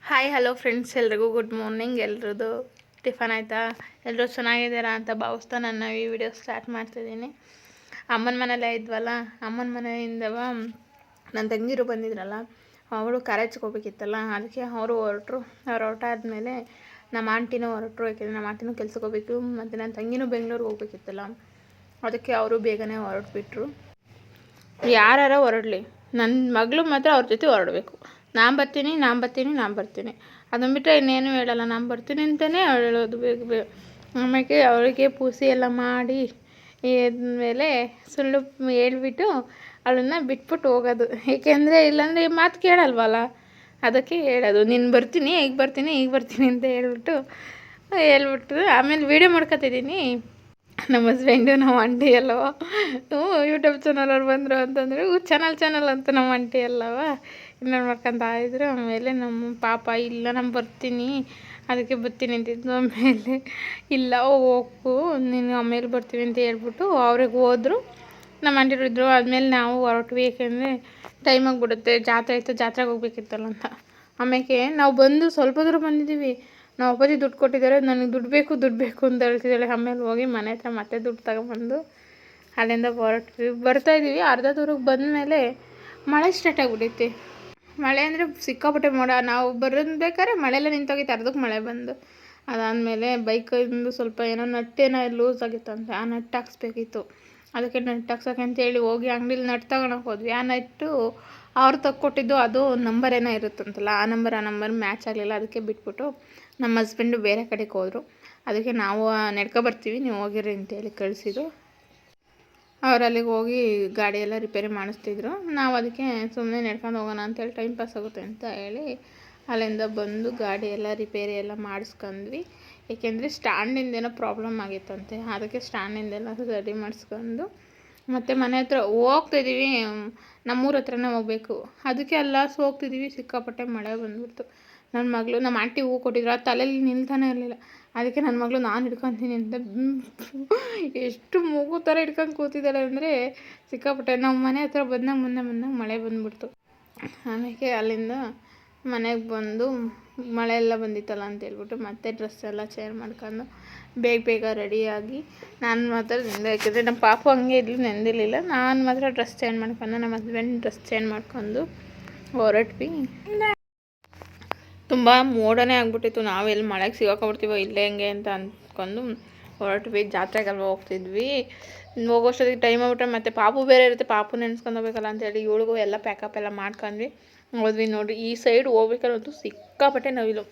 Hi hello friends, ಎಲ್ರಿಗೂ good morning. ಎಲ್ರದ್ದು tiffin ಆಯಿತಾ? ಎಲ್ಲರೂ ಚೆನ್ನಾಗಿದ್ದೀರಾ ಅಂತ ಭಾವಿಸ್ತಾ ನಾನು ಈ ವಿಡಿಯೋ ಸ್ಟಾರ್ಟ್ ಮಾಡ್ತಿದ್ದೀನಿ. ಅಮ್ಮನ ಮನೇಲೇ ಇದ್ವಲ್ಲ, ಅಮ್ಮನ ಮನೆಯಿಂದವ ನನ್ನ ತಂಗಿರು ಬಂದಿದ್ರಲ್ಲ, ಅವಳು ಕಾಲೇಜ್ಗೆ ಹೋಗ್ಬೇಕಿತ್ತಲ್ಲ, ಅದಕ್ಕೆ ಅವರು ಹೊರಟರು. ಅವ್ರು ಹೊರಟಾದ್ಮೇಲೆ ನಮ್ಮ ಆಂಟಿನೂ ಹೊರಟರು. ಯಾಕೆಂದರೆ ನಮ್ಮ ಆಂಟಿನೂ ಕೆಲ್ಸಕ್ಕೆ ಹೋಗ್ಬೇಕು, ಮತ್ತು ನನ್ನ ತಂಗಿನೂ ಬೆಂಗಳೂರಿಗೆ ಹೋಗ್ಬೇಕಿತ್ತಲ್ಲ, ಅದಕ್ಕೆ ಅವರು ಬೇಗನೆ ಹೊರಟ್ಬಿಟ್ರು. ಯಾರ ಹೊರಡಲಿ, ನನ್ನ ಮಗಳು ಮಾತ್ರ ಅವ್ರ ಜೊತೆ ಹೊರಡಬೇಕು. ನಾನು ಬರ್ತೀನಿ ಅದನ್ನು ಬಿಟ್ಟರೆ ಇನ್ನೇನು ಹೇಳಲ್ಲ. ನಾನು ಬರ್ತೀನಿ ಅಂತಲೇ ಹೇಳೋದು. ಬೇಗ ಆಮೇಲೆ ಅವಳಿಗೆ ಪೂಸಿ ಎಲ್ಲ ಮಾಡಿ ಮೇಲೆ ಸುಳ್ಳು ಹೇಳ್ಬಿಟ್ಟು ಅವಳನ್ನು ಬಿಟ್ಬಿಟ್ಟು ಹೋಗೋದು. ಏಕೆಂದರೆ ಇಲ್ಲಾಂದರೆ ಮಾತು ಕೇಳಲ್ವಲ್ಲ, ಅದಕ್ಕೆ ಹೇಳೋದು. ನೀನು ಬರ್ತೀನಿ ಈಗ ಬರ್ತೀನಿ ಅಂತ ಹೇಳ್ಬಿಟ್ಟು ಆಮೇಲೆ ವೀಡಿಯೋ ಮಾಡ್ಕೊತಿದ್ದೀನಿ. ನಮ್ಮ ಹಸ್ಬೆಂಡು ನಮ್ಮ ಆಂಟಿ ಅಲ್ಲವ ಯೂಟ್ಯೂಬ್ ಚಾನಲವ್ರು ಬಂದರು ಅಂತಂದರೆ ಚಾನಲ್ ಅಂತ ನಮ್ಮ ಆಂಟಿ ಅಲ್ಲವ ಇನ್ನೊಂದು ಮಾಡ್ಕೊತಾ ಇದ್ರು. ಆಮೇಲೆ ನಮ್ಮ ಪಾಪ ಇಲ್ಲ ನಾನು ಬರ್ತೀನಿ, ಅದಕ್ಕೆ ಬರ್ತೀನಿ ಅಂತಿದ್ದು. ಆಮೇಲೆ ಇಲ್ಲ ಹೋಗು ನೀನು ಆಮೇಲೆ ಬರ್ತೀವಿ ಅಂತ ಹೇಳ್ಬಿಟ್ಟು ಅವ್ರಿಗೆ ಹೋದರು. ನಮ್ಮ ಆಂಟಿರು ಇದ್ದರು. ಆದಮೇಲೆ ನಾವು ಹೊರಟ್ವಿ. ಏಕೆಂದರೆ ಟೈಮ್ ಆಗಿಬಿಡುತ್ತೆ, ಜಾತ್ರೆ ಆಯಿತು, ಜಾತ್ರೆಗೆ ಹೋಗ್ಬೇಕಿತ್ತಲ್ಲ ಅಂತ. ಆಮೇಲೆ ನಾವು ಬಂದು ಸ್ವಲ್ಪ ದೂರ ಬಂದಿದ್ದೀವಿ. ನಾವು ಅಪ್ಪಾಜಿ ದುಡ್ಡು ಕೊಟ್ಟಿದ್ದಾರೆ, ನನಗೆ ದುಡ್ಡು ಬೇಕು ಅಂತ ಹೇಳ್ತಿದ್ದಾಳೆ. ಆಮೇಲೆ ಹೋಗಿ ಮನೆ ಹತ್ರ ಮತ್ತೆ ದುಡ್ಡು ತಗೊಂಬಂದು ಅಲ್ಲಿಂದ ಹೊರಟ್ವಿ. ಬರ್ತಾಯಿದ್ದೀವಿ. ಅರ್ಧ ದೂರಕ್ಕೆ ಬಂದಮೇಲೆ ಮಳೆ ಸ್ಟಾರ್ಟ್ ಆಗಿಬಿಟ್ಟೈತಿ. ಮಳೆ ಅಂದರೆ ಸಿಕ್ಕಾಪಟ್ಟೆ ಮೋಡ. ನಾವು ಬರಬೇಕಾದ್ರೆ ಮಳೆಲ್ಲ ನಿಂತೋಗಿತ್ತು, ಅರ್ಧಕ್ಕೆ ಮಳೆ ಬಂದು. ಅದಾದಮೇಲೆ ಬೈಕಿಂದು ಸ್ವಲ್ಪ ಏನೋ ನಟ್ಟೇನೋ ಲೂಸ್ ಆಗಿತ್ತಂತೆ, ಆ ನಟ್ಟು ಹಾಕ್ಸ್ಬೇಕಿತ್ತು. ಅದಕ್ಕೆ ನಟ್ಟು ಹಾಕ್ಸೋಕೆ ಅಂತೇಳಿ ಹೋಗಿ ಅಂಗಡೀಲಿ ನಟ್ಟು ತಗೊಳಕ್ಕೆ ಹೋದ್ವಿ. ಆ ನಟ್ಟು ಅವ್ರು ತಗೊಟ್ಟಿದ್ದು ಅದು ನಂಬರ್ ಏನೋ ಇರುತ್ತಂತಲ್ಲ, ಆ ನಂಬರ್ ಮ್ಯಾಚ್ ಆಗಲಿಲ್ಲ. ಅದಕ್ಕೆ ಬಿಟ್ಬಿಟ್ಟು ನಮ್ಮ ಹಸ್ಬೆಂಡು ಬೇರೆ ಕಡೆಗೆ ಹೋದರು. ಅದಕ್ಕೆ ನಾವು ಬರ್ತೀವಿ, ನೀವು ಹೋಗಿರಿ ಅಂತೇಳಿ ಕಳಿಸಿದ್ರು. ಅವ್ರು ಅಲ್ಲಿಗೆ ಹೋಗಿ ಗಾಡಿಯೆಲ್ಲ ರಿಪೇರಿ ಮಾಡಿಸ್ತಿದ್ರು. ನಾವು ಅದಕ್ಕೆ ಸುಮ್ಮನೆ ನಡ್ಕೊಂಡು ಹೋಗೋಣ ಅಂತೇಳಿ ಟೈಮ್ ಪಾಸ್ ಆಗುತ್ತೆ ಅಂತ ಹೇಳಿ ಅಲ್ಲಿಂದ ಬಂದು ಗಾಡಿ ಎಲ್ಲ ರಿಪೇರಿ ಎಲ್ಲ ಮಾಡಿಸ್ಕೊಂಡ್ವಿ. ಏಕೆಂದರೆ ಸ್ಟ್ಯಾಂಡಿಂದೇನೋ ಪ್ರಾಬ್ಲಮ್ ಆಗಿತ್ತಂತೆ, ಅದಕ್ಕೆ ಸ್ಟ್ಯಾಂಡಿಂದೆಲ್ಲ ರೆಡಿ ಮಾಡಿಸ್ಕೊಂಡು ಮತ್ತು ಮನೆ ಹತ್ರ ಹೋಗ್ತಿದ್ದೀವಿ. ನಮ್ಮೂರ ಹತ್ರನೇ ಹೋಗಬೇಕು, ಅದಕ್ಕೆ ಎಲ್ಲ ಹೋಗ್ತಿದ್ದೀವಿ. ಸಿಕ್ಕಾಪಟ್ಟೆ ಮಳೆ ಬಂದ್ಬಿಡ್ತು. ನನ್ನ ಮಗಳು ನಮ್ಮ ಆಂಟಿ ಹೂ ಕೊಟ್ಟಿದ್ರು, ಆ ತಲೆಯಲ್ಲಿ ನಿಲ್ತಾನೆ ಇರಲಿಲ್ಲ. ಅದಕ್ಕೆ ನನ್ನ ಮಗಳು ನಾನು ಹಿಡ್ಕೊತೀನಿ ಅಂತ ಎಷ್ಟು ಮೂಗು ಥರ ಹಿಡ್ಕೊಂಡು ಕೂತಿದ್ದಾಳೆ ಅಂದರೆ ಸಿಕ್ಕಾಪಟ್ಟೆ. ನಾವು ಮನೆ ಹತ್ರ ಬಂದಾಗ ಮುಂದೆ ಮಳೆ ಬಂದ್ಬಿಡ್ತು. ಆಮೇಲೆ ಅಲ್ಲಿಂದ ಮನೆಗೆ ಬಂದು ಮಳೆ ಎಲ್ಲ ಬಂದಿತ್ತಲ್ಲ ಅಂತ ಹೇಳ್ಬಿಟ್ಟು ಮತ್ತೆ ಡ್ರೆಸ್ ಎಲ್ಲ ಚೇಂಜ್ ಮಾಡ್ಕೊಂಡು ಬೇಗ ರೆಡಿಯಾಗಿ ನಾನು ಮಾತ್ರ ಯಾಕೆಂದರೆ ನಮ್ಮ ಪಾಪು ಹಂಗೆ ಇದ್ಲು, ನೆಂದಿರಲಿಲ್ಲ. ನಾನು ಮಾತ್ರ ಡ್ರೆಸ್ ಚೇಂಜ್ ಮಾಡ್ಕೊಂಡು ನಮ್ಮ ಹಸ್ಬೆಂಡ್ ಡ್ರೆಸ್ ಚೇಂಜ್ ಮಾಡ್ಕೊಂಡು ಹೊರಟ್ವಿ. ತುಂಬ ಮೋಡನೇ ಆಗ್ಬಿಟ್ಟಿತ್ತು. ನಾವೆಲ್ಲಿ ಮಳೆಗೆ ಸಿಗಾಕೊಂಡ್ಬಿಡ್ತೀವೋ ಇಲ್ಲೇ ಹೆಂಗೆ ಅಂತ ಅಂದ್ಕೊಂಡು ಹೊರಟ್ವಿ. ಜಾತ್ರೆಗೆಲ್ಲ ಹೋಗ್ತಿದ್ವಿ. ಹೋಗೋಷ್ಟೊತ್ತಿಗೆ ಟೈಮ್ ಆಗ್ಬಿಟ್ರೆ ಮತ್ತು ಪಾಪು ಬೇರೆ ಇರುತ್ತೆ, ಪಾಪು ನೆನೆಸ್ಕೊಂಡು ಹೋಗ್ಬೇಕಲ್ಲ ಅಂತೇಳಿ ಇವಳಿಗೂ ಎಲ್ಲ ಪ್ಯಾಕಪ್ ಎಲ್ಲ ಮಾಡ್ಕೊಂಡ್ವಿ. ಹೋದ್ವಿ. ನೋಡಿರಿ, ಈ ಸೈಡ್ ಹೋಗ್ಬೇಕನ್ನೋದು ಸಿಕ್ಕಾಪಟ್ಟೆ ನವಿಲು.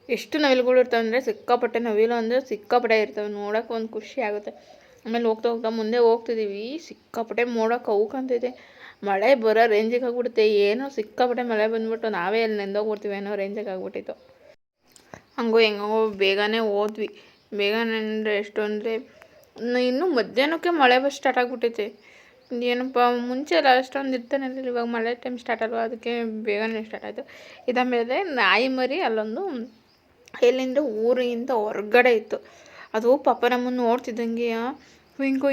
ಎಷ್ಟು ನವಿಲುಗಳು ಇರ್ತವೆ ಅಂದರೆ ಸಿಕ್ಕಾಪಟ್ಟೆ ನವಿಲು ಅಂದರೆ ಸಿಕ್ಕಾಪಟ್ಟೆ ಇರ್ತವೆ. ನೋಡೋಕೆ ಒಂದು ಖುಷಿ ಆಗುತ್ತೆ. ಆಮೇಲೆ ಹೋಗ್ತಾ ಮುಂದೆ ಹೋಗ್ತಿದ್ದೀವಿ. ಸಿಕ್ಕಾಪಟ್ಟೆ ಮೋಡ ಕವ್ಕೊಂತಿದೆ. ಮಳೆ ಬರೋ ರೇಂಜಿಗೆ ಆಗ್ಬಿಡುತ್ತೆ. ಏನೋ ಸಿಕ್ಕಾಪಟ್ಟೆ ಮಳೆ ಬಂದ್ಬಿಟ್ಟು ನಾವೇ ಅಲ್ಲಿ ನೆಂದೋಗ್ಬಿಡ್ತೀವಿ ಅನ್ನೋ ರೇಂಜಿಗೆ ಆಗ್ಬಿಟ್ಟಿತ್ತು. ಹಂಗೋ ಹೆಂಗೋ ಬೇಗನೆ ಹೋದ್ವಿ. ಬೇಗನೆ ಅಂದರೆ ಎಷ್ಟು ಅಂದರೆ ಇನ್ನೂ ಮಧ್ಯಾಹ್ನಕ್ಕೆ ಮಳೆ ಸ್ಟಾರ್ಟ್ ಆಗಿಬಿಟ್ಟೈತೆ. ಏನಪ್ಪ ಮುಂಚೆ ಎಲ್ಲ ಅಷ್ಟೊಂದು ಇರ್ತಾನೆ ಇರಲಿಲ್ಲ, ಇವಾಗ ಮಳೆ ಟೈಮ್ ಸ್ಟಾರ್ಟ್ ಅಲ್ವ, ಅದಕ್ಕೆ ಬೇಗನೆ ಸ್ಟಾರ್ಟ್ ಆಯಿತು. ಇದಾದಮೇಲೆ ನಾಯಿ ಮರಿ ಅಲ್ಲೊಂದು ಎಲ್ಲಿಂದ ಊರಿಂದ ಹೊರಗಡೆ ಇತ್ತು. ಅದು ಪಾಪ ನಮ್ಮನ್ನು ನೋಡ್ತಿದ್ದಂಗೆ ಹಿಂಕೊ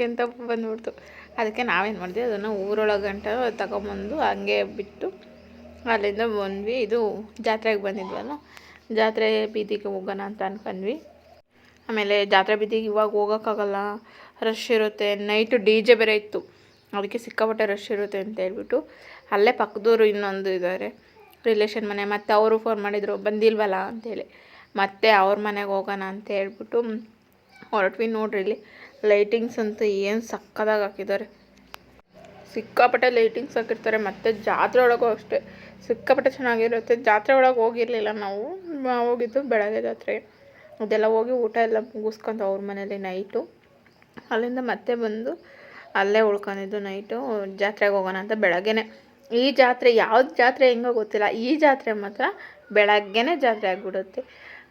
ಅಂತ ಬಂದ್ಬಿಡ್ತು. ಅದಕ್ಕೆ ನಾವೇನು ಮಾಡಿದ್ವಿ, ಅದನ್ನು ಊರೊಳಗಂಟ ತಗೊಂಬಂದು ಹಂಗೆ ಬಿಟ್ಟು ಅಲ್ಲಿಂದ ಬಂದ್ವಿ. ಇದು ಜಾತ್ರೆಗೆ ಬಂದಿದ್ವಲ್ಲ, ಜಾತ್ರೆ ಬೀದಿಗೆ ಹೋಗೋಣ ಅಂತ ಅಂದ್ಕೊಂಡ್ವಿ. ಆಮೇಲೆ ಜಾತ್ರೆ ಬೀದಿಗೆ ಇವಾಗ ಹೋಗೋಕ್ಕಾಗಲ್ಲ, ರಶ್ ಇರುತ್ತೆ. ನೈಟು DJ ಬೇರೆ ಇತ್ತು, ಅದಕ್ಕೆ ಸಿಕ್ಕಾಪಟ್ಟೆ ರಶ್ ಇರುತ್ತೆ ಅಂತ ಹೇಳ್ಬಿಟ್ಟು ಅಲ್ಲೇ ಪಕ್ಕದವರು ಇನ್ನೊಂದು ಇದ್ದಾರೆ ರಿಲೇಷನ್ ಮನೆ, ಮತ್ತು ಅವರು ಫೋನ್ ಮಾಡಿದರು ಬಂದಿಲ್ವಲ್ಲ ಅಂತೇಳಿ. ಮತ್ತೆ ಅವ್ರ ಮನೆಗೆ ಹೋಗೋಣ ಅಂತ ಹೇಳ್ಬಿಟ್ಟು ಹೊರಟ್ವಿ. ನೋಡ್ರಿ, ಇಲ್ಲಿ ಲೈಟಿಂಗ್ಸ್ ಅಂತೂ ಏನು ಸಕ್ಕದಾಗಿ ಹಾಕಿದ್ದಾರೆ. ಸಿಕ್ಕಾಪಟ್ಟೆ ಲೈಟಿಂಗ್ಸ್ ಹಾಕಿರ್ತಾರೆ. ಮತ್ತು ಜಾತ್ರೆ ಒಳಗೂ ಅಷ್ಟೇ ಸಿಕ್ಕಾಪಟ್ಟೆ ಚೆನ್ನಾಗಿರುತ್ತೆ. ಜಾತ್ರೆ ಒಳಗೆ ಹೋಗಿರಲಿಲ್ಲ ನಾವು, ಹೋಗಿದ್ದು ಬೆಳಗ್ಗೆ ಜಾತ್ರೆ. ಅದೆಲ್ಲ ಹೋಗಿ ಊಟ ಎಲ್ಲ ಮುಗಿಸ್ಕೊಂಡು ಅವ್ರ ಮನೇಲಿ ನೈಟು, ಅಲ್ಲಿಂದ ಮತ್ತೆ ಬಂದು ಅಲ್ಲೇ ಉಳ್ಕೊಂಡಿದ್ದು ನೈಟು. ಜಾತ್ರೆಗೆ ಹೋಗೋಣ ಅಂತ ಬೆಳಗ್ಗೆನೆ. ಈ ಜಾತ್ರೆ ಯಾವ್ದು ಜಾತ್ರೆ ಹೆಂಗೋ ಗೊತ್ತಿಲ್ಲ, ಈ ಜಾತ್ರೆ ಮಾತ್ರ ಬೆಳಗ್ಗೆನೇ ಜಾತ್ರೆ ಆಗಿಬಿಡುತ್ತೆ.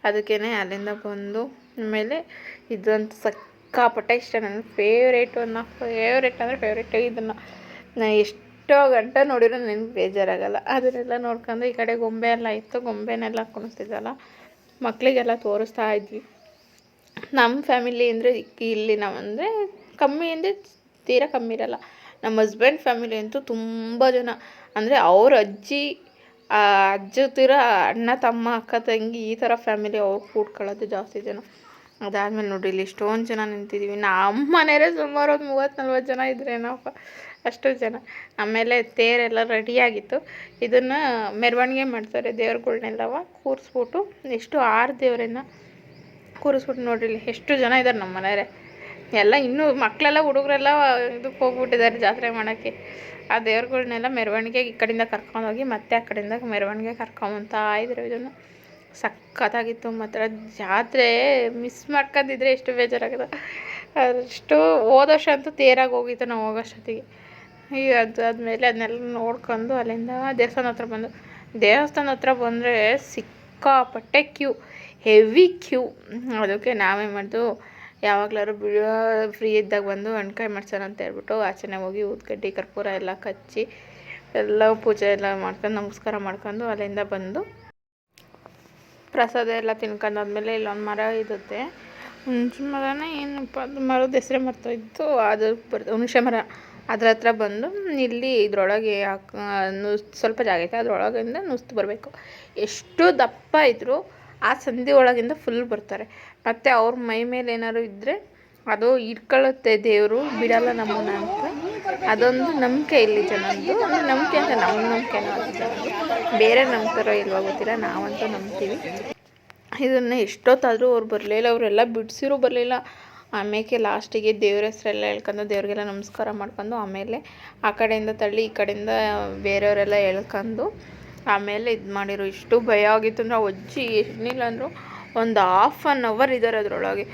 ಅದಕ್ಕೇ ಅಲ್ಲಿಂದ ಬಂದು ಆಮೇಲೆ ಇದಂತೂ ಸಿಕ್ಕಾಪಟ್ಟೆ ಇಷ್ಟ, ನನ್ನ ಫೇವ್ರೇಟ್ ಅಂದರೆ ಫೇವ್ರೇಟೇ. ಇದನ್ನು ನಾನು ಎಷ್ಟೋ ಗಂಟೆ ನೋಡಿರೋ ನನಗೆ ಬೇಜಾರಾಗಲ್ಲ. ಅದನ್ನೆಲ್ಲ ನೋಡ್ಕೊಂಡು ಈ ಕಡೆ ಗೊಂಬೆ ಎಲ್ಲ ಇತ್ತು, ಗೊಂಬೆನೆಲ್ಲ ಕುಣಿಸ್ತಿದ್ದಲ್ಲ, ಮಕ್ಕಳಿಗೆಲ್ಲ ತೋರಿಸ್ತಾ ಇದ್ವಿ. ನಮ್ಮ ಫ್ಯಾಮಿಲಿ ಅಂದರೆ ಇಲ್ಲಿ ನಾವು ಅಂದರೆ ಕಮ್ಮಿ ಅಂದರೆ ತೀರಾ ಕಮ್ಮಿ ಇರಲ್ಲ. ನಮ್ಮ ಹಸ್ಬೆಂಡ್ ಫ್ಯಾಮಿಲಿ ಅಂತೂ ತುಂಬ ಜನ, ಅಂದರೆ ಅವ್ರ ಅಜ್ಜಿ ಅಜ್ಜ ತೀರ ಅಣ್ಣ ತಮ್ಮ ಅಕ್ಕ ತಂಗಿ ಈ ಥರ ಫ್ಯಾಮಿಲಿ ಅವ್ರು ಕೂಡ್ಕೊಳ್ಳೋದು ಜಾಸ್ತಿ ಜನ. ಅದಾದಮೇಲೆ ನೋಡಿರಿ ಇಲ್ಲಿ ಇಷ್ಟೊಂದು ಜನ ನಿಂತಿದ್ದೀವಿ. ನಮ್ಮ ಮನೆಯವರೇ ಸುಮಾರು ಒಂದು 30-40 ಜನ ಇದ್ರೇನಪ್ಪ, ಅಷ್ಟು ಜನ. ಆಮೇಲೆ ತೇರೆಲ್ಲ ರೆಡಿಯಾಗಿತ್ತು. ಇದನ್ನು ಮೆರವಣಿಗೆ ಮಾಡ್ತಾರೆ, ದೇವ್ರುಗಳ್ನೆಲ್ಲವ ಕೂರಿಸ್ಬಿಟ್ಟು ಎಷ್ಟು 6 ದೇವರನ್ನ ಕೂರಿಸ್ಬಿಟ್ಟು ನೋಡ್ರಿ ಇಲ್ಲಿ ಎಷ್ಟು ಜನ ಇದ್ದಾರೆ ನಮ್ಮ ಮನೆಯವರೇ. ಎಲ್ಲ ಇನ್ನೂ ಮಕ್ಕಳೆಲ್ಲ ಹುಡುಗರೆಲ್ಲ ಇದಕ್ಕೆ ಹೋಗ್ಬಿಟ್ಟಿದ್ದಾರೆ ಜಾತ್ರೆ ಮಾಡೋಕ್ಕೆ. ಆ ದೇವ್ರುಗಳ್ನೆಲ್ಲ ಮೆರವಣಿಗೆಗೆ ಈ ಕಡೆಯಿಂದ ಕರ್ಕೊಂಡೋಗಿ ಮತ್ತೆ ಆ ಕಡೆಯಿಂದ ಮೆರವಣಿಗೆ ಕರ್ಕೊಂಬಂತಾ ಇದ್ರು. ಇದನ್ನು ಸಖತ್ತಾಗಿತ್ತು ಮಾತ್ರ ಜಾತ್ರೆ. ಮಿಸ್ ಮಾಡ್ಕೊಂಡಿದ್ರೆ ಎಷ್ಟು ಬೇಜಾರಾಗಿದೆ. ಅಷ್ಟು ಹೋದ ವರ್ಷ ಅಂತೂ ತೇರಾಗಿ ಹೋಗಿತ್ತು ನಾವು ಹೋಗೋಷ್ಟೊತ್ತಿಗೆ. ಈಗ ಅದಾದಮೇಲೆ ಅದನ್ನೆಲ್ಲ ನೋಡ್ಕೊಂಡು ಅಲ್ಲಿಂದ ದೇವಸ್ಥಾನ ಹತ್ರ ಬಂದರೆ ಸಿಕ್ಕಾಪಟ್ಟೆ ಕ್ಯೂ, ಹೆವಿ ಕ್ಯೂ. ಅದಕ್ಕೆ ನಾವೇ ಮಾಡಿದ್ದು, ಯಾವಾಗಲಾದ್ರು ಫ್ರೀ ಇದ್ದಾಗ ಬಂದು ಹಣ್ಕಾಯಿ ಮಾಡ್ಸೋಣ ಅಂತ ಹೇಳ್ಬಿಟ್ಟು ಆಚೆನೆ ಹೋಗಿ ಊದ್ಕಡ್ಡಿ ಕರ್ಪೂರ ಎಲ್ಲ ಕಚ್ಚಿ ಎಲ್ಲ ಪೂಜೆ ಎಲ್ಲ ಮಾಡ್ಕೊಂಡು ನಮಸ್ಕಾರ ಮಾಡ್ಕೊಂಡು ಅಲ್ಲಿಂದ ಬಂದು ಪ್ರಸಾದ ಎಲ್ಲ ತಿನ್ಕೊಂಡಾದ್ಮೇಲೆ ಇಲ್ಲೊಂದು ಮರ ಇರುತ್ತೆ, ಹುಣಸೆ ಮರನ ಏನಪ್ಪ ಅದು ಮರದ ಹೆಸರೇ ಮರ್ತೋಯ್ತು, ಅದು ಹುಣಸೆ ಮರ. ಅದ್ರ ಹತ್ರ ಬಂದು ಇಲ್ಲಿ ಇದ್ರೊಳಗೆ ಸ್ವಲ್ಪ ಜಾಗ ಐತೆ, ಅದ್ರೊಳಗಿಂದ ನುಸ್ತು ಬರಬೇಕು. ಎಷ್ಟು ದಪ್ಪ ಇದ್ದರೂ ಆ ಸಂಧಿ ಒಳಗಿಂದ ಫುಲ್ ಬರ್ತಾರೆ. ಮತ್ತು ಅವ್ರ ಮೈ ಮೇಲೆ ಏನಾದ್ರು ಇದ್ದರೆ ಅದು ಇಟ್ಕೊಳ್ಳುತ್ತೆ, ದೇವರು ಬಿಡಲ್ಲ ನಮ್ಮನ್ನ ಅಂತ. ಅದೊಂದು ನಂಬಿಕೆ ಇಲ್ಲಿ ಜನದ್ದು. ಒಂದು ನಂಬಿಕೆ ಅಂತ ನಮ್ಮ ನಂಬಿಕೆನೂ ಅದು ಜನದ್ದು. ಬೇರೆ ನಂಬ್ತಾರೋ ಇಲ್ವಾ ಗೊತ್ತಿಲ್ಲ, ನಾವಂತೂ ನಂಬ್ತೀವಿ. ಇದನ್ನು ಎಷ್ಟೊತ್ತಾದರೂ ಅವ್ರು ಬರಲಿಲ್ಲ, ಅವರೆಲ್ಲ ಬಿಡಿಸಿರೂ ಬರಲಿಲ್ಲ. ಆಮೇಲೆ ಲಾಸ್ಟಿಗೆ ದೇವ್ರ ಹೆಸರೆಲ್ಲ ಹೇಳ್ಕೊಂಡು ದೇವ್ರಿಗೆಲ್ಲ ನಮಸ್ಕಾರ ಮಾಡ್ಕೊಂಡು ಆಮೇಲೆ ಆ ಕಡೆಯಿಂದ ತಳ್ಳಿ ಈ ಕಡೆಯಿಂದ ಬೇರೆಯವರೆಲ್ಲ ಹೇಳ್ಕೊಂಡು ಆಮೇಲೆ ಇದು ಮಾಡಿರು. ಇಷ್ಟು ಭಯ ಆಗಿತ್ತು ಅಂದರೆ ಆ ಅಜ್ಜಿ ಏನಿಲ್ಲ ಅಂದರು ಒಂದು 1/2 hour ಇದ್ದಾರೆ ಅದರೊಳಗೆ.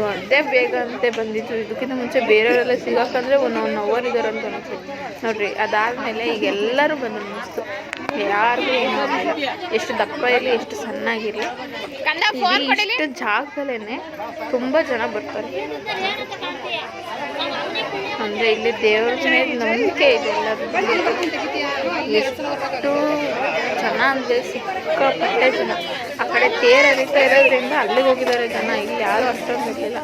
ಅದೇ ಬೇಗ ಅಂತೆ ಬಂದಿತ್ತು. ಇದಕ್ಕಿಂತ ಮುಂಚೆ ಬೇರೆಯವರೆಲ್ಲ ಸಿಗೋಕ್ಕಂದ್ರೆ 1 hour ಇದ್ದಾರೆ ಅಂತ ಅನಿಸುತ್ತೆ ನೋಡಿರಿ. ಅದಾದಮೇಲೆ ಈಗ ಎಲ್ಲರೂ ಬಂದು ಅನ್ನಿಸ್ತು, ಯಾರಿಗೂ ಏನಾಗಲಿಲ್ಲ. ಎಷ್ಟು ದಪ್ಪ ಇರಲಿ, ಎಷ್ಟು ಸಣ್ಣಾಗಿರಲಿ, ಇಷ್ಟು ಜಾಗದಲ್ಲೇ ತುಂಬ ಜನ ಬರ್ತಾರೆ. ಅಂದರೆ ಇಲ್ಲಿ ದೇವ್ರ ಮೇಲೆ ನಂಬಿಕೆ ಇದೆ ಎಲ್ಲರೂ. ಎಷ್ಟು ಜನ ಅಂದರೆ ಸಿಕ್ಕಾಪಟ್ಟೆ ಜನ. ಆ ಕಡೆ ತೇರು ಹರಿತಾ ಇರೋದ್ರಿಂದ ಅಲ್ಲಿಗೆ ಹೋಗಿದ್ದಾರೆ ಜನ, ಇಲ್ಲಿ ಯಾರೂ ಅಷ್ಟೊಂದು ಇರಲಿಲ್ಲ.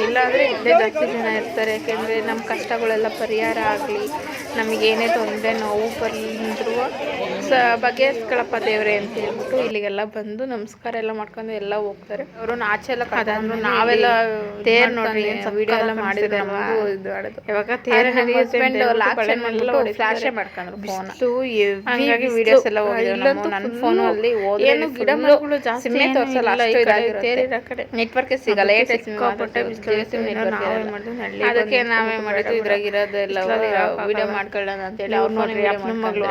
ಇಲ್ಲಾಂದರೆ ಇಲ್ಲೇ ಜಾಸ್ತಿ ಜನ ಇರ್ತಾರೆ. ಯಾಕೆಂದರೆ ನಮ್ಮ ಕಷ್ಟಗಳೆಲ್ಲ ಪರಿಹಾರ ಆಗಲಿ, ನಮಗೇನೇ ತೊಂದರೆ ನೋವು ಬಂದರೂ ಬಗೆಹರಿಸ್ಕೊಳಪ್ಪ ದೇವರೇ ಅಂತ ಹೇಳ್ಬಿಟ್ಟು ಇಲ್ಲಿಗೆಲ್ಲ ಬಂದು ನಮಸ್ಕಾರ ಎಲ್ಲ ಮಾಡ್ಕೊಂಡು ಎಲ್ಲ ಹೋಗ್ತಾರೆ. ಅವರು ಆಚೆ ಎಲ್ಲ ಕದಾದ್ರು ನಾವೆಲ್ಲ ತೇರು ನೋಡ್ರಿ ವಿಡಿಯೋ ಎಲ್ಲ ಮಾಡಿದ್ರೆ ಇವಾಗ ತೇರು ಫ್ಲಾಶೇ ಮಾಡ್ಕೊಂಡ್ರು ಹಂಗಾಗಿ ವಿಡಿಯೋಸ್ ಎಲ್ಲ ಹೋಗಿದ್ರು. ನನ್ನ ಫೋನು ಅಲ್ಲಿ ಏನು ಗಿಡ ಮರಗಳು ಜಾಸ್ತಿ ನೆಟ್ವರ್ಕ್ ಸಿಗಲ್ಲ, ಅದಕ್ಕೆ ನಾವೇ ಮಾಡಿದ್ವಿ ಇದ್ರಾಗ ಇರೋದೆಲ್ಲ ವಿಡಿಯೋ ಮಾಡ್ಕೊಳ್ಳೋಣ ಅಂತೇಳಿ. ಅವ್ರು ನೋಡ್ರಿ ಅಪ್ಪನ ಮಗಳು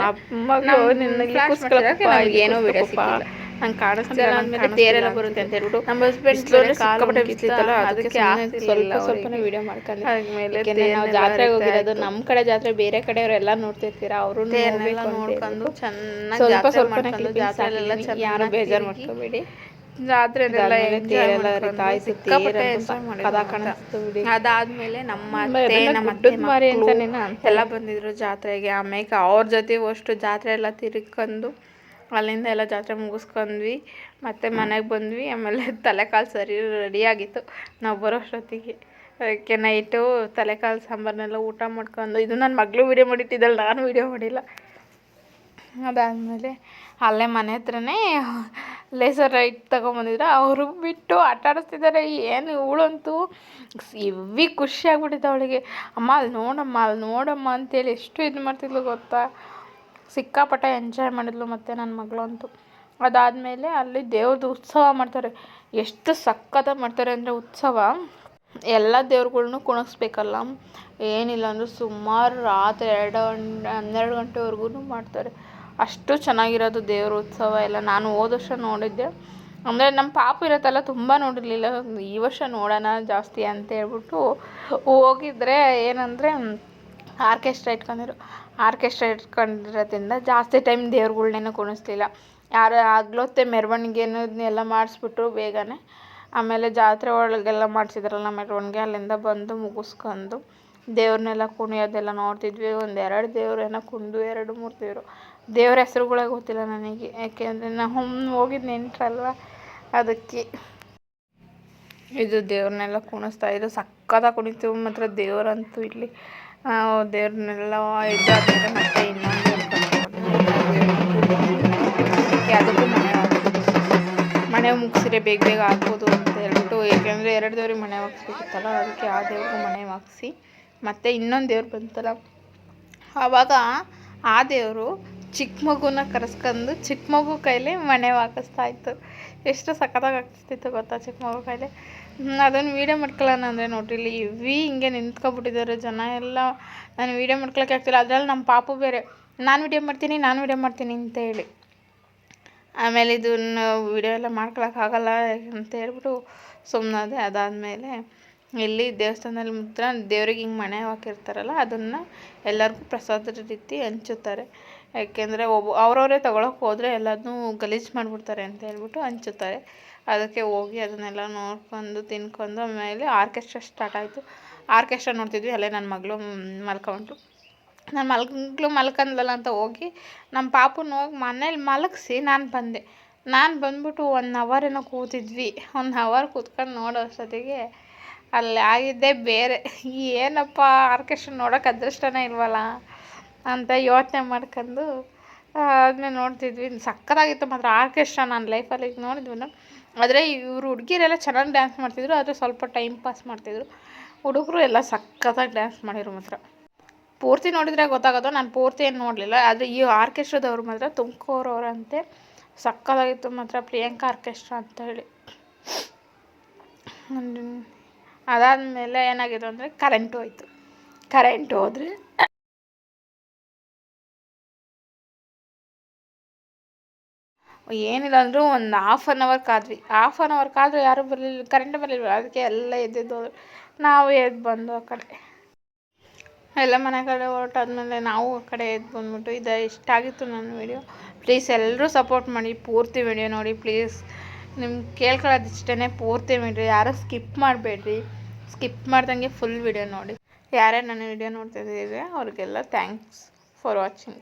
ಏನೋ ವಿಡಿಯೋ ಸಿಕ್ಕಿಲ್ಲ, ನಂಗೆ ಕಾಣಿಸ್ತಿಲ್ಲ. ಆಮೇಲೆ ತೇರೆಲ್ಲ ಬರುತ್ತೆ ಅಂತ ಹೇಳ್ಬಿಟ್ಟು ನಮ್ಮ ಹಸ್ಬೆಂಡ್ ಬಿಸ್ಲಿತ್ತಲ್ಲ ಅದಕ್ಕೆ ಸ್ವಲ್ಪನೇ ವಿಡಿಯೋ ಮಾಡ್ಕೊಂಡು ಆದ್ಮೇಲೆ ನಾವು ಜಾತ್ರೆಗೆ ಹೋಗಿರೋದು. ನಮ್ಮ ಕಡೆ ಜಾತ್ರೆ ಬೇರೆ ಕಡೆಯವರೆಲ್ಲ ನೋಡ್ತಿರ್ತೀರ, ಅವರು ತೇರನ್ನೆಲ್ಲ ನೋಡ್ಕೊಂಡು ಚೆನ್ನಾಗಿ ಸ್ವಲ್ಪ ಜಾತ್ರೆಲ್ಲ ಚೆನ್ನಾಗಿ ಯಾರು ಬೇಜಾರು ಮಾಡ್ಕೋಬೇಡಿ. ಜಾತ್ರೆ ಅದಾದ್ಮೇಲೆ ನಮ್ಮ ಎಲ್ಲ ಬಂದಿದ್ರು ಜಾತ್ರೆಗೆ. ಆಮೇಲೆ ಅವ್ರ ಜೊತೆ ಅಷ್ಟು ಜಾತ್ರೆ ಎಲ್ಲ ತಿರ್ಕೊಂಡು ಅಲ್ಲಿಂದ ಎಲ್ಲ ಜಾತ್ರೆ ಮುಗಿಸ್ಕೊಂಡ್ವಿ. ಮತ್ತು ಮನೆಗೆ ಬಂದ್ವಿ. ಆಮೇಲೆ ತಲೆಕಾಲು ಸರಿ ರೆಡಿಯಾಗಿತ್ತು ನಾವು ಬರೋಷ್ಟೊತ್ತಿಗೆ. ಅದಕ್ಕೆ ನೈಟು ತಲೆಕಾಲು ಸಾಂಬಾರನ್ನೆಲ್ಲ ಊಟ ಮಾಡ್ಕೊಂಡು, ಇದು ನನ್ನ ಮಗಳು ವೀಡಿಯೋ ಮಾಡಿಟ್ಟಿದ್ದಲ್ಲ, ನಾನು ವೀಡಿಯೋ ಮಾಡಿಲ್ಲ. ಅದಾದಮೇಲೆ ಅಲ್ಲೇ ಮನೆ ಹತ್ರನೇ ಲೇಸರ್ ಲೈಟ್ ತೊಗೊಂಬಂದಿದ್ರು, ಅವರು ಬಿಟ್ಟು ಆಟ ಆಡಿಸ್ತಿದ್ದಾರೆ. ಏನು ಇವಳಂತೂ ಹೆವಿ ಖುಷಿ ಆಗ್ಬಿಟ್ಟಿತ್ತು ಅವಳಿಗೆ. ಅಮ್ಮ ಅಲ್ಲಿ ನೋಡಮ್ಮ ಅಂತೇಳಿ ಎಷ್ಟು ಇದು ಮಾಡ್ತಿದ್ಲು ಗೊತ್ತಾ, ಸಿಕ್ಕಾಪಟ್ಟೆ ಎಂಜಾಯ್ ಮಾಡಿದ್ಲು ಮತ್ತು ನನ್ನ ಮಗಳು ಅಂತೂ. ಅದಾದಮೇಲೆ ಅಲ್ಲಿ ದೇವ್ರದ್ದು ಉತ್ಸವ ಮಾಡ್ತಾರೆ. ಎಷ್ಟು ಸಖತ್ತಾಗಿ ಮಾಡ್ತಾರೆ ಅಂದರೆ ಉತ್ಸವ, ಎಲ್ಲ ದೇವ್ರುಗಳ್ನೂ ಕುಣಿಸ್ಬೇಕಲ್ಲ, ಏನಿಲ್ಲ ಅಂದರೂ ಸುಮಾರು ರಾತ್ರಿ 12 ಗಂಟೆವರೆಗೂ ಮಾಡ್ತಾರೆ. ಅಷ್ಟು ಚೆನ್ನಾಗಿರೋದು ದೇವ್ರ ಉತ್ಸವ ಎಲ್ಲ. ನಾನು ಹೋದ ವರ್ಷ ನೋಡಿದ್ದೆ, ಅಂದರೆ ನಮ್ಮ ಪಾಪು ಇರತ್ತಲ್ಲ ತುಂಬ ನೋಡಿರಲಿಲ್ಲ. ಈ ವರ್ಷ ನೋಡೋಣ ಜಾಸ್ತಿ ಅಂತ ಹೇಳ್ಬಿಟ್ಟು ಹೋಗಿದ್ರೆ ಏನಂದರೆ ಆರ್ಕೆಸ್ಟ್ರಾ ಇಟ್ಕೊಂಡಿರೋದ್ರಿಂದ ಜಾಸ್ತಿ ಟೈಮ್ ದೇವ್ರುಗಳ್ನೇನೂ ಕುಣಿಸ್ಲಿಲ್ಲ. ಯಾರು ಆಗ್ಲೊತ್ತೆ ಮೆರವಣಿಗೆನೆಲ್ಲ ಮಾಡಿಸ್ಬಿಟ್ರು ಬೇಗನೆ. ಆಮೇಲೆ ಜಾತ್ರೆ ಒಳಗೆಲ್ಲ ಮಾಡಿಸಿದ್ರಲ್ಲ ಮೆರವಣಿಗೆ, ಅಲ್ಲಿಂದ ಬಂದು ಮುಗಿಸ್ಕೊಂಡು ದೇವ್ರನ್ನೆಲ್ಲ ಕುಣಿಯೋದೆಲ್ಲ ನೋಡ್ತಿದ್ವಿ. 1-2 ದೇವ್ರೇನೋ ಕುಣಿದು 2-3 ದೇವ್ರ ಹೆಸ್ರುಗಳೇ ಗೊತ್ತಿಲ್ಲ ನನಗೆ, ಯಾಕೆಂದರೆ ನಾವು ಹೋಗಿದ್ದು ನೆಂಟ್ರಲ್ವ ಅದಕ್ಕೆ. ಇದು ದೇವ್ರನ್ನೆಲ್ಲ ಕುಣಿಸ್ತಾಯಿದ್ದು ಸಕ್ಕತ್ತಾಗಿ ಕುಣಿತೀವಿ ಮಾತ್ರ ದೇವರಂತೂ ಇಲ್ಲಿ. ದೇವ್ರನ್ನೆಲ್ಲ ಇದಾದರೆ ಮತ್ತೆ ಇನ್ನೊಂದು ಅದಕ್ಕೂ ಮನೆ ಮುಗಿಸಿದ್ರೆ ಬೇಗ ಬೇಗ ಆಗ್ಬೋದು ಅಂತ ಹೇಳ್ಬಿಟ್ಟು, ಏಕೆಂದರೆ 2 ದೇವ್ರಿಗೆ ಮನೆ ಹಾಕ್ಸ್ಬೇಕಿತ್ತಲ್ಲ, ಅದಕ್ಕೆ ಆ ದೇವ್ರಿಗೂ ಮನೆ ಹಾಕ್ಸಿ ಮತ್ತು ಇನ್ನೊಂದು ದೇವ್ರು ಬಂತಲ್ಲ, ಆವಾಗ ಆ ದೇವರು ಚಿಕ್ಕ ಮಗುನ ಕರೆಸ್ಕೊಂಡು ಚಿಕ್ಕ ಮಗು ಕೈಲಿ ಮನೆ ಹಾಕಿಸ್ತಾ ಇತ್ತು. ಎಷ್ಟು ಸಖತ್ತಾಗಿ ಆಗ್ತಿತ್ತು ಗೊತ್ತಾ ಚಿಕ್ಕ ಮಗು ಕೈಲಿ. ಅದನ್ನು ವೀಡಿಯೋ ಮಾಡ್ಕೊಳ್ಳೋಣ ಅಂದರೆ ನೋಡ್ರಿ, ಇಲ್ಲಿ ಇವಿ ಹಿಂಗೆ ನಿಂತ್ಕೊಬಿಟ್ಟಿದ್ದಾರೆ ಜನ ಎಲ್ಲ. ನಾನು ವೀಡಿಯೋ ಮಾಡ್ಕೊಳಕ್ಕೆ ಆಗ್ತಿಲ್ಲ, ಅದರಲ್ಲಿ ನಮ್ಮ ಪಾಪು ಬೇರೆ ನಾನು ವೀಡಿಯೋ ಮಾಡ್ತೀನಿ ಅಂತ ಹೇಳಿ, ಆಮೇಲೆ ಇದನ್ನು ವೀಡಿಯೋ ಎಲ್ಲ ಮಾಡ್ಕೊಳಕ್ಕಾಗಲ್ಲ ಅಂತ ಹೇಳ್ಬಿಟ್ಟು ಸುಮ್ಮನಾದೆ. ಅದಾದಮೇಲೆ ಇಲ್ಲಿ ದೇವಸ್ಥಾನದಲ್ಲಿ ಮಾತ್ರ ದೇವ್ರಿಗೆ ಹಿಂಗೆ ಮನೆ ಹಾಕಿರ್ತಾರಲ್ಲ, ಅದನ್ನು ಎಲ್ಲರಿಗೂ ಪ್ರಸಾದದ ರೀತಿ ಹಂಚುತ್ತಾರೆ. ಯಾಕೆಂದರೆ ಅವ್ರವರೇ ತೊಗೊಳಕ್ಕೆ ಹೋದರೆ ಎಲ್ಲದನ್ನೂ ಗಲೀಜು ಮಾಡಿಬಿಡ್ತಾರೆ ಅಂತ ಹೇಳ್ಬಿಟ್ಟು ಹಂಚುತ್ತಾರೆ. ಅದಕ್ಕೆ ಹೋಗಿ ಅದನ್ನೆಲ್ಲ ನೋಡ್ಕೊಂಡು ತಿನ್ಕೊಂಡು ಆಮೇಲೆ ಆರ್ಕೆಸ್ಟ್ರಾ ಸ್ಟಾರ್ಟ್ ಆಯಿತು. ಆರ್ಕೆಸ್ಟ್ರಾ ನೋಡ್ತಿದ್ವಿ, ಅಲ್ಲೇ ನನ್ನ ಮಗಳು ಮಲ್ಕೊಂಡ್ರು. ನನ್ನ ಮಗಳು ಮಲ್ಕೊಂಡ್ಲಲ್ಲ ಅಂತ ಹೋಗಿ ನಮ್ಮ ಪಾಪುನ ಹೋಗಿ ಮನೇಲಿ ಮಲಗಿಸಿ ನಾನು ಬಂದ್ಬಿಟ್ಟು 1 ಅವರ್ ಏನೋ ಕೂತಿದ್ವಿ. 1 ಅವರ್ ಕೂತ್ಕೊಂಡು ನೋಡೋ ಅಷ್ಟೊತ್ತಿಗೆ ಅಲ್ಲಿ ಆಗಿದ್ದೇ ಬೇರೆ. ಏನಪ್ಪ ಆರ್ಕೆಸ್ಟ್ರಾ ನೋಡೋಕೆ ಅದೃಷ್ಟನೇ ಇಲ್ವಲ್ಲ ಅಂತ ಯೋಚನೆ ಮಾಡ್ಕೊಂಡು ಆದಮೇಲೆ ನೋಡ್ತಿದ್ವಿ. ಸಕ್ಕತ್ತಾಗಿತ್ತು ಮಾತ್ರ ಆರ್ಕೆಸ್ಟ್ರಾ. ನಾನು ಲೈಫಲ್ಲಿ ನೋಡಿದ್ವಿ. ಆದರೆ ಇವರು ಹುಡುಗಿರೆಲ್ಲ ಚೆನ್ನಾಗಿ ಡ್ಯಾನ್ಸ್ ಮಾಡ್ತಿದ್ರು, ಆದರೆ ಸ್ವಲ್ಪ ಟೈಮ್ ಪಾಸ್ ಮಾಡ್ತಿದ್ರು. ಹುಡುಗರು ಎಲ್ಲ ಸಕ್ಕತ್ತಾಗಿ ಡ್ಯಾನ್ಸ್ ಮಾಡಿದ್ರು ಮಾತ್ರ. ಪೂರ್ತಿ ನೋಡಿದರೆ ಗೊತ್ತಾಗೋದು, ನಾನು ಪೂರ್ತಿ ಏನು ನೋಡಲಿಲ್ಲ. ಆದರೆ ಈ ಆರ್ಕೆಸ್ಟ್ರಾದವ್ರು ಮಾತ್ರ ತುಮಕೂರವ್ರಂತೆ, ಸಕ್ಕತ್ತಾಗಿತ್ತು ಮಾತ್ರ, ಪ್ರಿಯಾಂಕಾ ಆರ್ಕೆಸ್ಟ್ರಾ ಅಂತ ಹೇಳಿ. ಅದಾದಮೇಲೆ ಏನಾಗಿತ್ತು ಅಂದರೆ ಕರೆಂಟ್ ಹೋಯ್ತು. ಕರೆಂಟ್ ಹೋದರೆ ಏನಿಲ್ಲ ಅಂದರೂ ಒಂದು ½ ಅನ್ ಅವರ್ ಕಾದ್ವಿ. ½ ಅನ್ ಅವರ್ ಕಾದರೂ ಯಾರೂ ಬರಲಿಲ್ಲ, ಕರೆಂಟ್ ಬರಲಿಲ್ಲ. ಅದಕ್ಕೆ ಎಲ್ಲ ಎದ್ದಿದ್ದು ನಾವು ಎದ್ದು ಬಂದು ಆ ಕಡೆ ಎಲ್ಲ ಮನೆ ಕಡೆ ಹೊರಟಾದ್ಮೇಲೆ ನಾವು ಆ ಕಡೆ ಎದ್ದು ಬಂದ್ಬಿಟ್ಟು ಇಷ್ಟ ಆಗಿತ್ತು ನನ್ನ ವಿಡಿಯೋ. ಪ್ಲೀಸ್ ಎಲ್ಲರೂ ಸಪೋರ್ಟ್ ಮಾಡಿ, ಪೂರ್ತಿ ವಿಡಿಯೋ ನೋಡಿ ಪ್ಲೀಸ್. ನಿಮ್ಗೆ ಕೇಳ್ಕೊಳ್ಳೋದು ಇಷ್ಟೇ, ಪೂರ್ತಿ ವಿಡಿಯೋ ಯಾರೂ ಸ್ಕಿಪ್ ಮಾಡಬೇಡ್ರಿ. ಸ್ಕಿಪ್ ಮಾಡ್ದಂಗೆ ಫುಲ್ ವಿಡಿಯೋ ನೋಡಿ. ಯಾರೇ ನನ್ನ ವಿಡಿಯೋ ನೋಡ್ತಿದ್ದೀರಿ ಅವ್ರಿಗೆಲ್ಲ ಥ್ಯಾಂಕ್ಸ್ ಫಾರ್ ವಾಚಿಂಗ್.